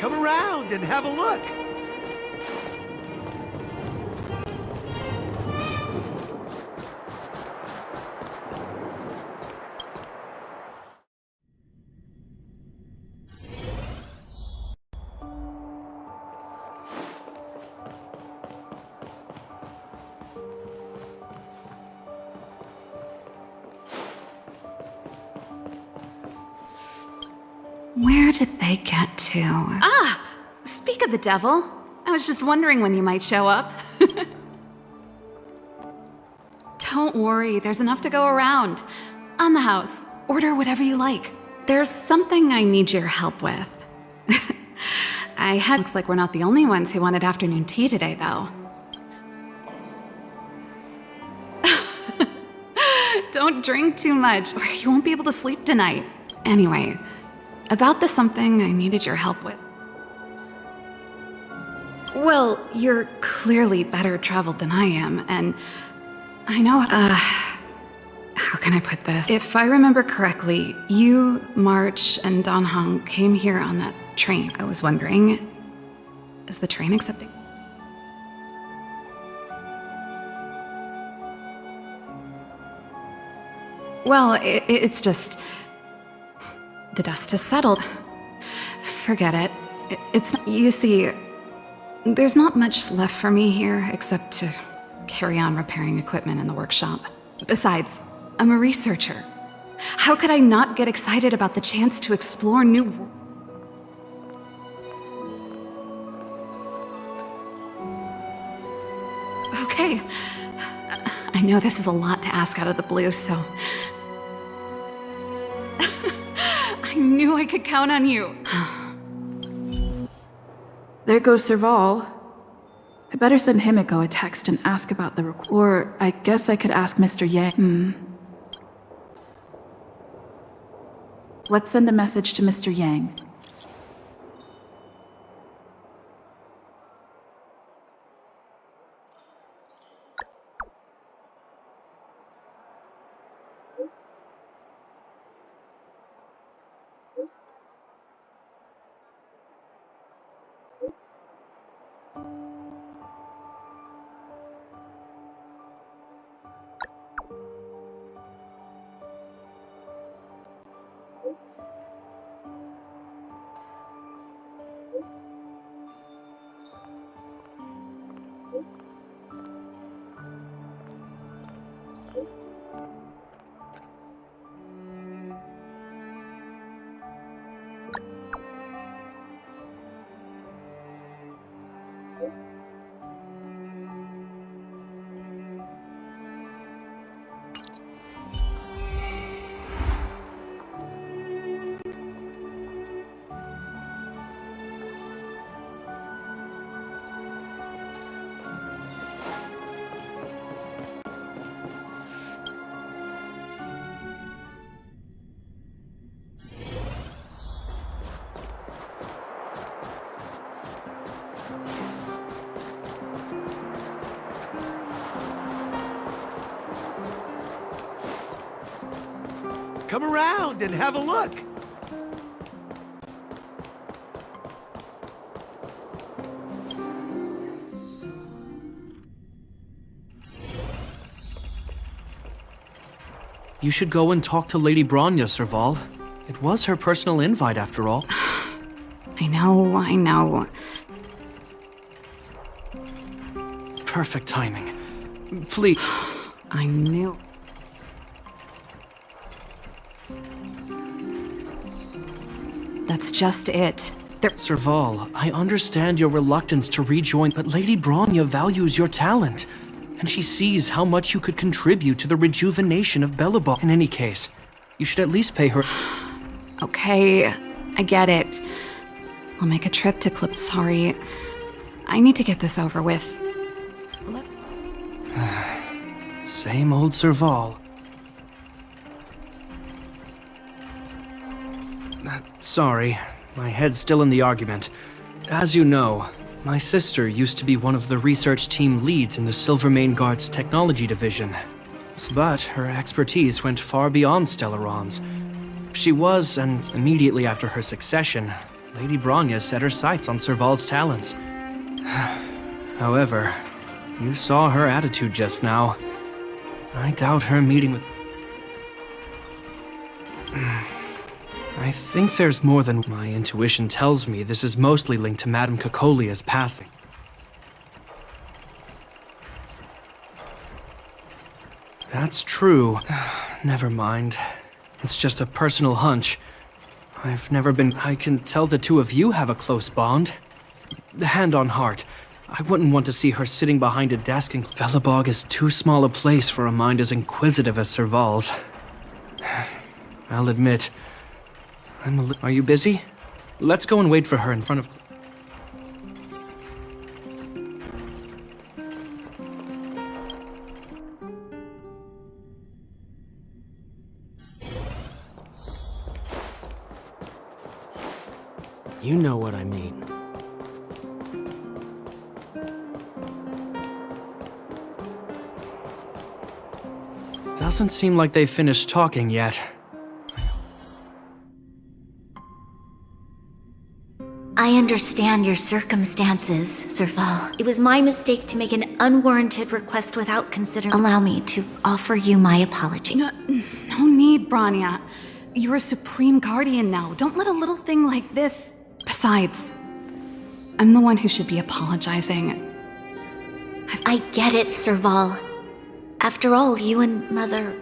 Come around and have a look. Where did they get to? Ah! Speak of the devil. I was just wondering when you might show up. Don't worry, there's enough to go around. On the house, order whatever you like. There's something I need your help with. Looks like we're not the only ones who wanted afternoon tea today, though. Don't drink too much, or you won't be able to sleep tonight. Anyway, about the something I needed your help with. Well, you're clearly better traveled than I am, and I know, how can I put this? If I remember correctly, you, March, and Don Hong came here on that train. I was wondering, is the train accepting? Well, it's just, the dust has settled. Forget it. It's not, you see, there's not much left for me here except to carry on repairing equipment in the workshop. Besides, I'm a researcher. How could I not get excited about the chance to explore new... Okay. I know this is a lot to ask out of the blue, so... I knew I could count on you. There goes Serval. I better send Himiko a text and ask about the or I guess I could ask Mr. Yang. Let's send a message to Mr. Yang. Come around and have a look. You should go and talk to Lady Bronya, Serval. It was her personal invite, after all. I know. Perfect timing. Please. I knew. That's just it. Serval, I understand your reluctance to rejoin, but Lady Bronya values your talent, and she sees how much you could contribute to the rejuvenation of Bellabon. In any case, you should at least pay her. Okay, I get it. I'll make a trip to Clip. Sorry. I need to get this over with. Same old Serval. Sorry, my head's still in the argument. As you know, my sister used to be one of the research team leads in the Silvermane Guard's technology division. But her expertise went far beyond Stellarons. She was, and immediately after her succession, Lady Bronya set her sights on Serval's talents. However, you saw her attitude just now. I doubt her meeting with... I think there's more than my intuition tells me. This is mostly linked to Madame Cocolia's passing. That's true. Never mind. It's just a personal hunch. I've never been... I can tell the two of you have a close bond. Hand on heart, I wouldn't want to see her sitting behind a desk in... Velabog is too small a place for a mind as inquisitive as Serval's. I'll admit, Are you busy? Let's go and wait for her in front of... You know what I mean. Doesn't seem like they've finished talking yet. I understand your circumstances, Serval. It was my mistake to make an unwarranted request without considering. Allow me to offer you my apology. No need, Bronya. You're a supreme guardian now. Don't let a little thing like this... Besides, I'm the one who should be apologizing. I get it, Serval. After all, you and Mother...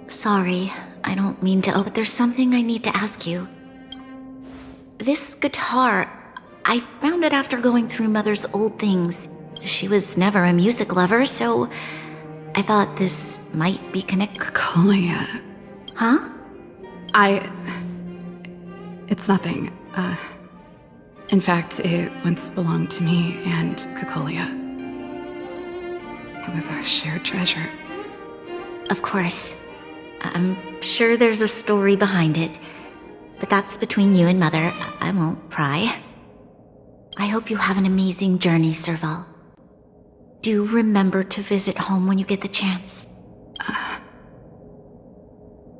Sorry, I don't mean to... but there's something I need to ask you. This guitar, I found it after going through Mother's old things. She was never a music lover, so I thought this might be connected. Cocolia. Huh? It's nothing. In fact, it once belonged to me and Cocolia. It was our shared treasure. Of course. I'm sure there's a story behind it. But that's between you and Mother. I won't pry. I hope you have an amazing journey, Serval. Do remember to visit home when you get the chance.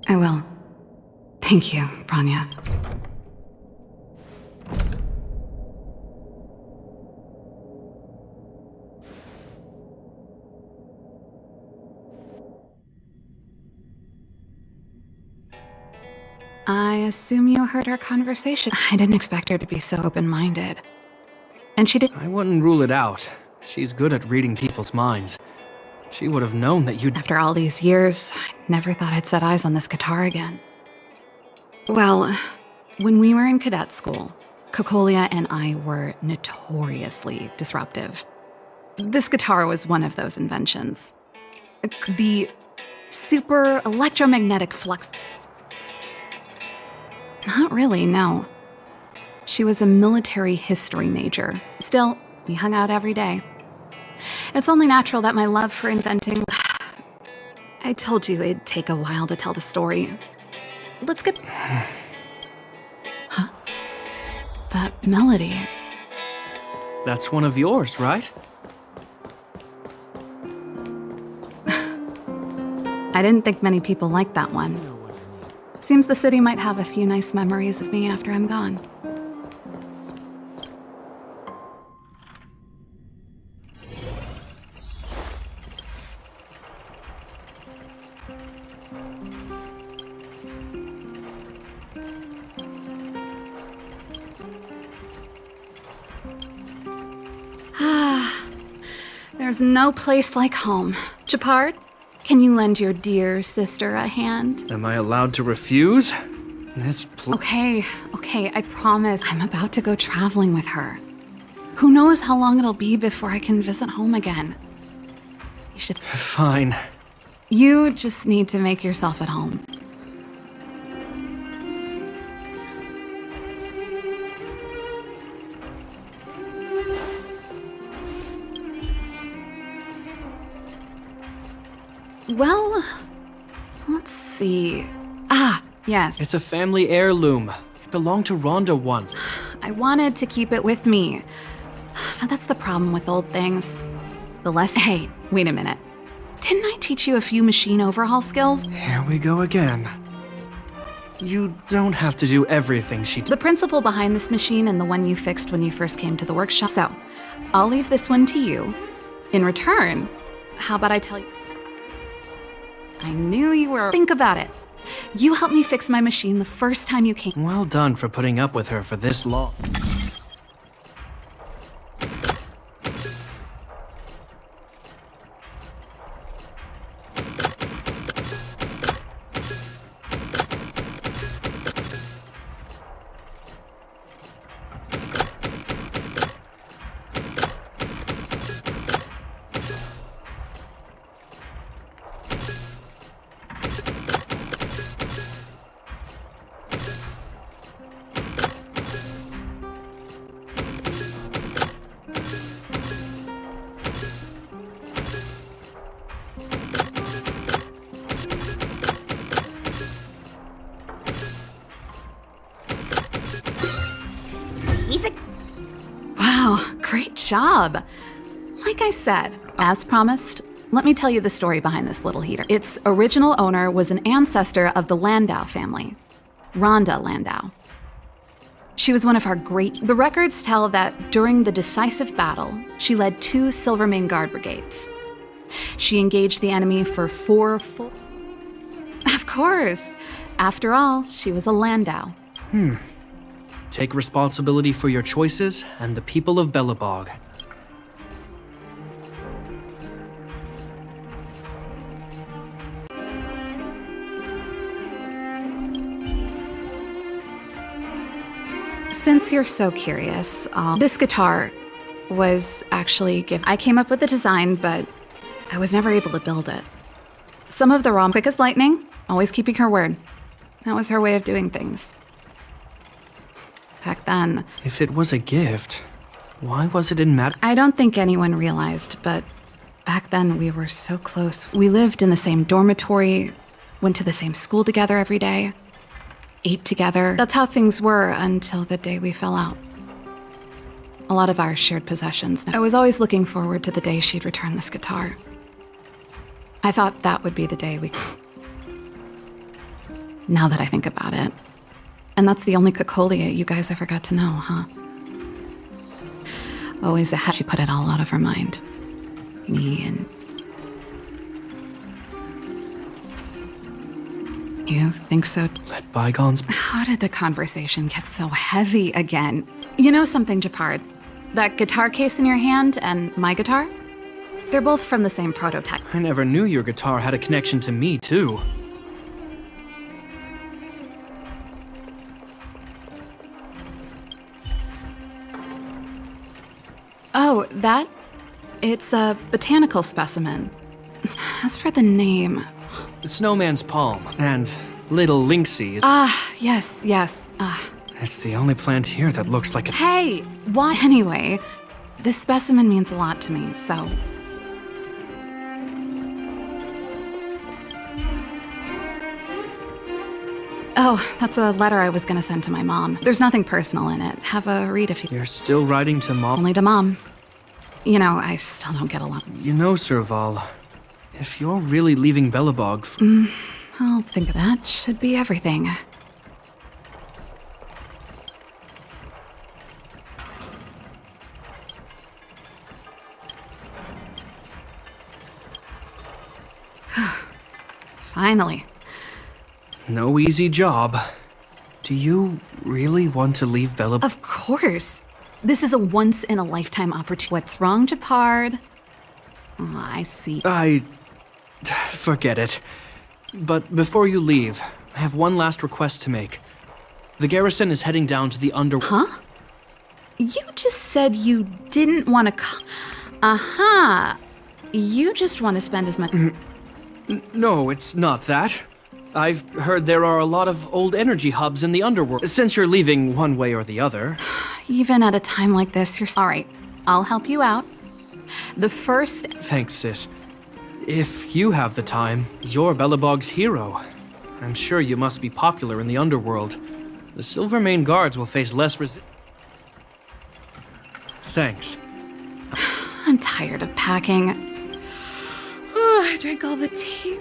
I will. Thank you, Bronya. I assume you heard our conversation. I didn't expect her to be so open-minded. And she did— I wouldn't rule it out. She's good at reading people's minds. She would have known that you'd... After all these years, I never thought I'd set eyes on this guitar again. Well, when we were in cadet school, Cocolia and I were notoriously disruptive. This guitar was one of those inventions. The super electromagnetic flux... Not really, no. She was a military history major. Still, we hung out every day. It's only natural that my love for inventing... I told you it'd take a while to tell the story. Let's get... Huh? That melody. That's one of yours, right? I didn't think many people liked that one. Seems the city might have a few nice memories of me after I'm gone. There's no place like home. Japard, can you lend your dear sister a hand? Am I allowed to refuse? Okay, I promise. I'm about to go traveling with her. Who knows how long it'll be before I can visit home again. You should... Fine. You just need to make yourself at home. Well, let's see. Yes. It's a family heirloom. It belonged to Rhonda once. I wanted to keep it with me. But that's the problem with old things. The less... Hey, wait a minute. Didn't I teach you a few machine overhaul skills? Here we go again. You don't have to do everything she The principle behind this machine and the one you fixed when you first came to the workshop. So, I'll leave this one to you. In return, how about I tell you? I knew you were. Think about it. You helped me fix my machine the first time you came. Well done for putting up with her for this long. Wow, great job. Like I said, as promised, let me tell you the story behind this little heater. Its original owner was an ancestor of the Landau family, Rhonda Landau. She was one of our great... The records tell that during the decisive battle, she led 2 Silvermane Guard brigades. She engaged the enemy for 4 full... Of course. After all, she was a Landau. Take responsibility for your choices and the people of Belobog. Since you're so curious, this guitar was actually I came up with the design, but I was never able to build it. Some of the raw, quick as lightning, always keeping her word. That was her way of doing things. Back then, If it was a gift, why was it in I don't think anyone realized, but back then we were so close. We lived in the same dormitory, went to the same school together every day, ate together. That's how things were until the day we fell out. A lot of our shared possessions. I was always looking forward to the day she'd return this guitar. I thought that would be the day we... Now that I think about it. And that's the only Cocolia you guys ever got to know, huh? Always ahead. She put it all out of her mind. Me and... You think so? Let bygones... How did the conversation get so heavy again? You know something, Japard? That guitar case in your hand and my guitar? They're both from the same prototype. I never knew your guitar had a connection to me, too. Oh, that? It's a botanical specimen. As for the name... The Snowman's Palm and Little Lynxie. Yes. It's the only plant here that looks like a... Hey, what? Anyway, this specimen means a lot to me, so... Oh, that's a letter I was gonna send to my mom. There's nothing personal in it. Have a read if you... You're still writing to Mom? Only to Mom. You know, I still don't get along. You know, Serval, if you're really leaving Belobog I'll think that should be everything. Finally. No easy job. Do you really want to leave Belobog? Of course. This is a once-in-a-lifetime opportunity. What's wrong, Japard? Oh, I see. Forget it. But before you leave, I have one last request to make. The garrison is heading down to the Huh? You just said you didn't want to Aha! You just want to spend as much... No, it's not that. I've heard there are a lot of old energy hubs in the underworld. Since you're leaving one way or the other... Even at a time like this, you're... All right, I'll help you out. The first... Thanks, sis. If you have the time, you're Belobog's hero. I'm sure you must be popular in the underworld. The Silvermane Guards will face less Thanks. I'm tired of packing. Oh, I drank all the tea.